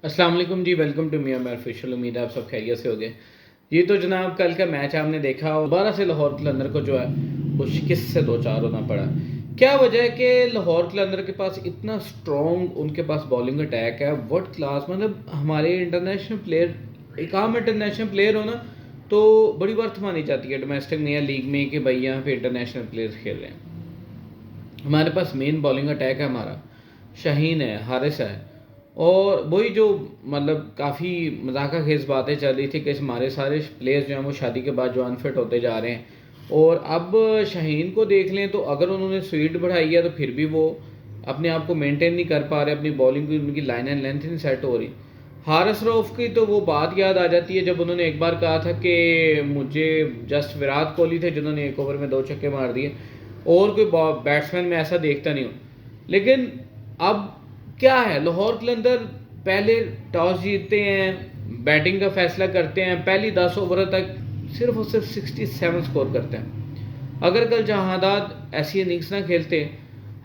अस्सलाम वालेकुम जी, welcome to मियां मैं ऑफिशियल। उम्मीद है आप सब खैरियत से होंगे। ये तो जनाब कल का मैच आपने देखा और दोबारा से लाहौर कलंदर को जो है वो शिकस्त से दो चार होना पड़ा। क्या वजह है कि लाहौर कलंदर के पास इतना स्ट्रॉन्ग उनके पास बॉलिंग अटैक है, वर्ल्ड क्लास। मतलब हमारे इंटरनेशनल प्लेयर, एक आम इंटरनेशनल प्लेयर हो ना तो बड़ी वर्थ मानी जाती है डोमेस्टिक में या लीग में कि भाई यहाँ पे इंटरनेशनल प्लेयर्स खेल रहे हैं। हमारे पास मेन बॉलिंग अटैक है, हमारा शाहीन है, हारिस है। और वही जो मतलब काफ़ी मजाका खेज बातें चल रही थी कि हमारे सारे प्लेयर्स जो हैं वो शादी के बाद जो अनफिट होते जा रहे हैं। और अब शाहीन को देख लें तो अगर उन्होंने स्पीड बढ़ाई है तो फिर भी वो अपने आप को मेंटेन नहीं कर पा रहे, अपनी बॉलिंग की उनकी लाइन एंड लेंथ नहीं सेट हो रही। हारिस रऊफ की तो वो बात याद आ जाती है जब उन्होंने एक बार कहा था कि मुझे जस्ट विराट कोहली थे जिन्होंने एक ओवर में 2 छक्के मार दिए, और कोई बैट्समैन में ऐसा देखता नहीं हूँ। लेकिन अब क्या है, लाहौर कलंदर पहले टॉस जीतते हैं, बैटिंग का फैसला करते हैं, पहली 10 ओवर तक सिर्फ और सिर्फ 67 स्कोर करते हैं। अगर कल जहादाद ऐसी इनिंग्स ना खेलते,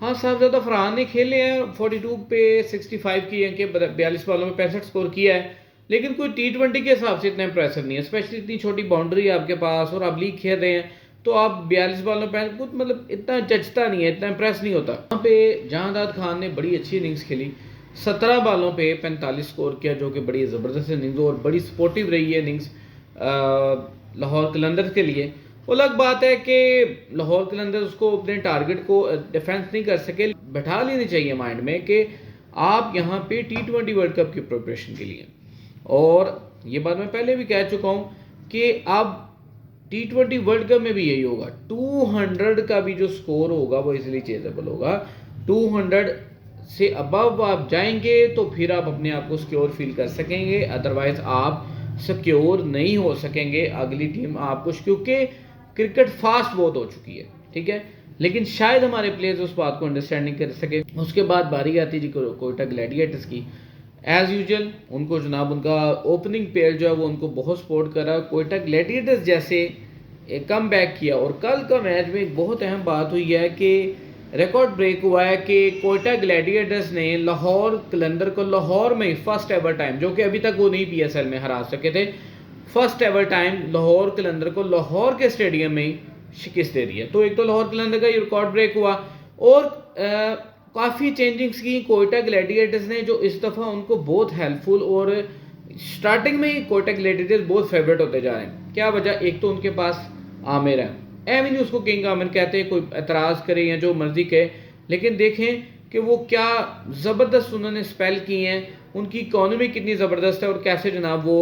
हाँ साहबजादा फरहान ने खेले हैं 42 पे 65 किए हैं कि 42 बॉलों में 65 स्कोर किया है, लेकिन कोई T20 के हिसाब से इतना इंप्रेसिव नहीं है। स्पेशली इतनी छोटी बाउंड्री है आपके पास और आप लीग खेल रहे हैं तो आप 42 बॉलों में कुछ मतलब इतना जचता नहीं है, इतना इंप्रेस नहीं होता। वहाँ पे जहांदाद खान ने बड़ी अच्छी इनिंग्स खेली, 17 बॉलों पे 45 स्कोर किया, जो कि बड़ी ज़बरदस्त इनिंग्स और बड़ी सपोर्टिव रही है इनिंग्स लाहौर कलंदर्स के लिए। वो अलग बात है कि लाहौर कलंदर्स उसको अपने टारगेट को डिफेंस नहीं कर सके। बैठा लेनी चाहिए माइंड में कि आप यहाँ पे T20 वर्ल्ड कप की प्रिपरेशन के लिए, और ये बात मैं पहले भी कह चुका हूँ कि अब T20 वर्ल्ड कप में भी यही होगा। 200 का भी जो स्कोर होगा वो इजीली चेजेबल होगा। 200 से अबव आप जाएंगे तो फिर आप अपने आप को सिक्योर फील कर सकेंगे, अदरवाइज आप सिक्योर नहीं हो सकेंगे। अगली टीम आपको, क्योंकि क्रिकेट फास्ट बहुत हो चुकी है, ठीक है, लेकिन शायद हमारे प्लेयर्स उस बात को अंडरस्टैंड नहीं कर सके। उसके बाद बारी आती जी कोयटा ग्लैडिएटर्स की। एज यूजुअल उनको जनाब उनका ओपनिंग पेयर जो है वो उनको बहुत सपोर्ट कर रहा है। कोयटा ग्लैडिएटर्स जैसे एक कम बैक किया, और कल का मैच में एक बहुत अहम बात हुई है कि रिकॉर्ड ब्रेक हुआ है कि कोयटा ग्लैडिएटर्स ने लाहौर कलंदर को लाहौर में फर्स्ट एवर टाइम, जो कि अभी तक वो नहीं PSL में हरा सके थे, फर्स्ट एवर टाइम लाहौर कलंदर को लाहौर के स्टेडियम में ही शिकस्त दे दी है। तो एक तो लाहौर कलंदर का ये रिकॉर्ड ब्रेक हुआ, और काफ़ी चेंजिंग्स की कोयटा ग्लैडिएटर्स ने, जो इस दफ़ा उनको बहुत हेल्पफुल, और स्टार्टिंग में ही कोयटा ग्लैडिएटर्स बहुत फेवरेट होते जा रहे हैं। क्या वजह, एक तो उनके पास आमिर है, एम नहीं उसको किंग आमिर कहते हैं, कोई एतराज़ करे या जो मर्जी कहे, लेकिन देखें कि वो क्या ज़बरदस्त उन्होंने स्पेल किए हैं, उनकी इकोनॉमी कितनी ज़बरदस्त है, और कैसे जनाब वो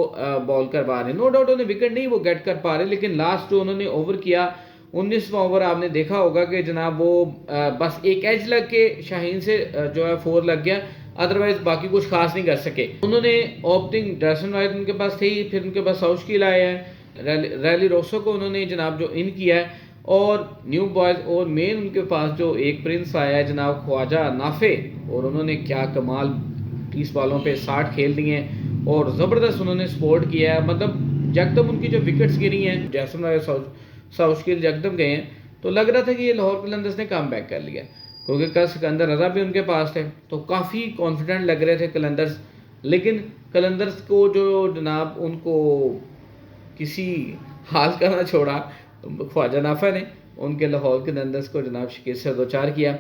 बॉल कर पा रहे हैं। नो डाउट उन्हें विकेट नहीं वो गेट कर पा रहे, लेकिन लास्ट जो उन्होंने ओवर किया 19वां ओवर, आपने देखा होगा कि जनाब वो बस एक एज लग के शाहीन से जो है 4 लग गया, अदरवाइज बाकी कुछ खास नहीं कर सके। उन्होंने ओपनिंग ड्रेसन वाइज उनके पास थे ही, फिर उनके पास साउशकील आए हैं, रैली रोसो को उन्होंने जनाब जो इन किया है, और न्यू बॉयज़, और मेन उनके पास जो एक प्रिंस आया है जनाब ख्वाजा नाफे, और उन्होंने क्या कमाल 30 बॉलों पे 60 खेल दिए हैं, और ज़बरदस्त उन्होंने सपोर्ट किया है। मतलब जगदम उनकी जो विकेट्स गिरी हैं, जैसन साउशकील जगदम गए हैं, तो लग रहा था कि ये लाहौर कलंदर्स ने कम बैक कर लिया, क्योंकि कल सिकंदर रजा भी उनके पास थे, तो काफ़ी कॉन्फिडेंट लग रहे थे कलंदर्स। लेकिन कलंदर्स को जो जनाब उनको किसी हाल का ना छोड़ा ख्वाजा नाफा ने, उनके लाहौर कलंदर्स को जनाब शिकस्त से दो चार किया।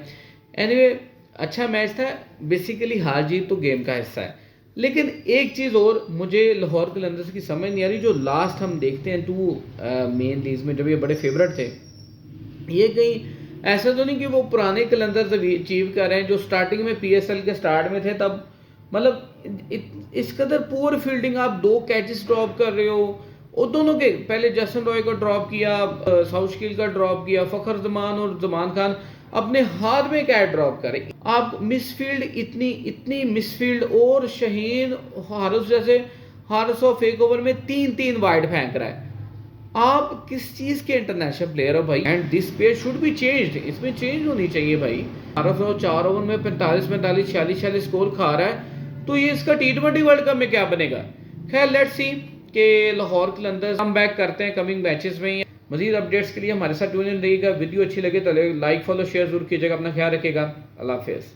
एनीवे अच्छा मैच था, बेसिकली हार जीत तो गेम का हिस्सा है, लेकिन एक चीज़ और मुझे लाहौर कलंदर्स की समझ नहीं आ रही, जो लास्ट हम देखते हैं 2 मेन लीग में जब ये बड़े फेवरेट थे, ये कहीं ऐसा तो नहीं कि वो पुराने कलंदर्स अचीव कर रहे हैं जो स्टार्टिंग में PSL के स्टार्ट में थे तब। मतलब इस कदर पुअर फील्डिंग, आप 2 कैचेस ड्रॉप कर रहे हो, और दोनों के पहले जसन रॉय का ड्रॉप किया, साउशकील का ड्रॉप किया, फ़खर जमान और जमान खान अपने हाथ में कैच ड्रॉप करे, आप मिसफील्ड, इतनी इतनी मिसफील्ड, और शाहीन हारिस जैसे, हारिस ऑफ एक ओवर में 3-3 वाइड फेंक रहा है। आप किस चीज के इंटरनेशनल प्लेयर हो भाई, and this pair should be changed, इसमें चेंज होनी चाहिए भाई। 4 ओवर में 45-45 46-46 स्कोर खा रहा है, तो ये इसका T20 वर्ल्ड कप में क्या बनेगा। खैर लेट्स सी कि लाहौर कलंदर्स कम बैक करते हैं कमिंग मैचेस में। मजीद अपडेट्स के लिए हमारे साथ ट्यून इन रहिएगा। वीडियो अच्छी लगे तो लाइक फॉलो शेयर जरूर कीजिएगा। अपना ख्याल रखिएगा। अल्लाह हाफिज़।